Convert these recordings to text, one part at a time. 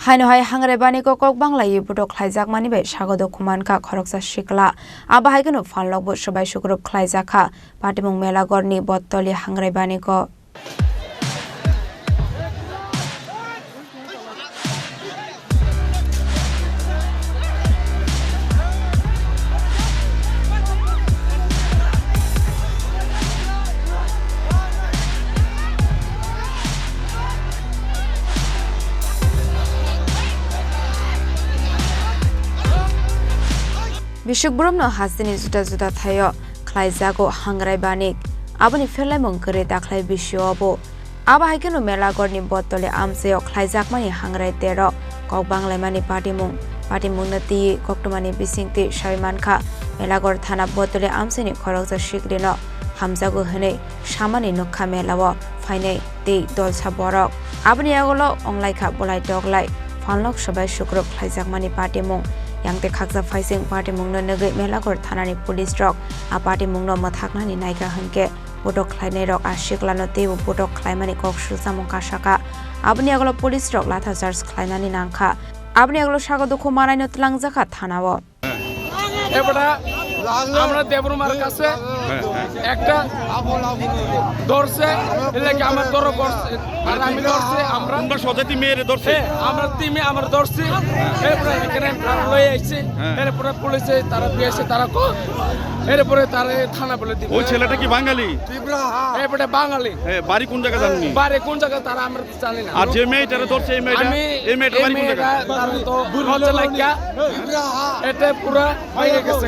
Haino Hangwrai Banik Kokbnglaiwi Butok khlaijakmani bai Sago Dukhoman ka Khoroksa Sikla aba haigano phalok bo sabai sugrup khlaijaka patimung mela gorni bottoli Hangwrai Banik Bishukbrumno hasini juda thayo khlaijago Hangwrai Banik aboni ferlaimung kore daklai bisyobo aba haikeno mela gorni bottole amseo khlaijakmani Hangwrai tero Kokbnglaiwi patimung nati koktomani bisingti shaimankha melagor thana bottole amseni Khoroksa shiklino hamjago hene samani nokha melawo phainai tei dolsa borok aboni agolo onglaikha bolai toglai phanlok sabai sukrup khlaijakmani patimung yang te khakja faising patimung no nagai melagor thanani police rok a patimung no mathaknani naika hanke Butok khlainai rok a Siklano teu Butok khlaimani koksulsamung kasaka abni agolo police rok latha charge khlainani nangkha abni agolo Sago Dukhoman no tlangjaka thanao এবারে আমরা দেবরুমার কাছে একটা ধরছে এলাকা আমার ধর করছে আর আমি ধরছে আমরা সজাতি মেরে ধরছে আমরা টিমে আমরা ধরছি এরপরে এখানে লয়ে আইছে এরপরে পুলিশে তারা দিয়েছে তারা কো এরপরে তারা থানা বলে দিবে ওই ছেলেটা কি বাঙালি ত্রিপুরা এবারে বাঙালি বাড়ি কোন জায়গা জানেন বাড়ি কোন জায়গা তারা আমরা জানি না আর যে মেয়েটারে ধরছে এই মেয়েটা বাড়ি কোন জায়গা তারা তো লজ্জা লাগিয়া এটা পুরো হয়ে গেছে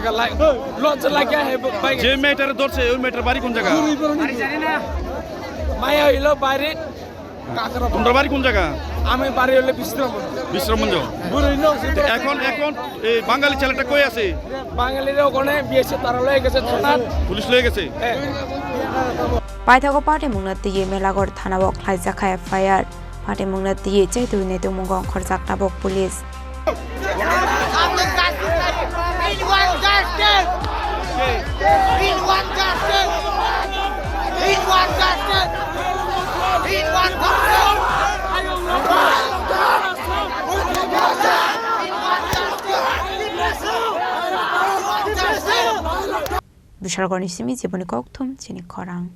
লজ্জা লাগিয়া যে মেয়েটারে ধরছে ওই মেয়েটার বাড়ি কোন জায়গা বাড়ি জানি না মায়া হইলো বাইরে কাকরা তোমরা বাড়ি কোন জায়গা আমি বাড়ি হইলো বিশ্রামগঞ্জ এখন এই বাঙালি ছেলেটা কই আছে বাঙালির ওখানে বিয়েছে তারা লয়ে গেছে থানা পুলিশ লয়ে গেছে paithago patimung nati melagor thanao khlaijaka FIR patimung nati chaitu ne tumung khorjakta bok police Bishargoni simi jiboni koktum Chini Khorang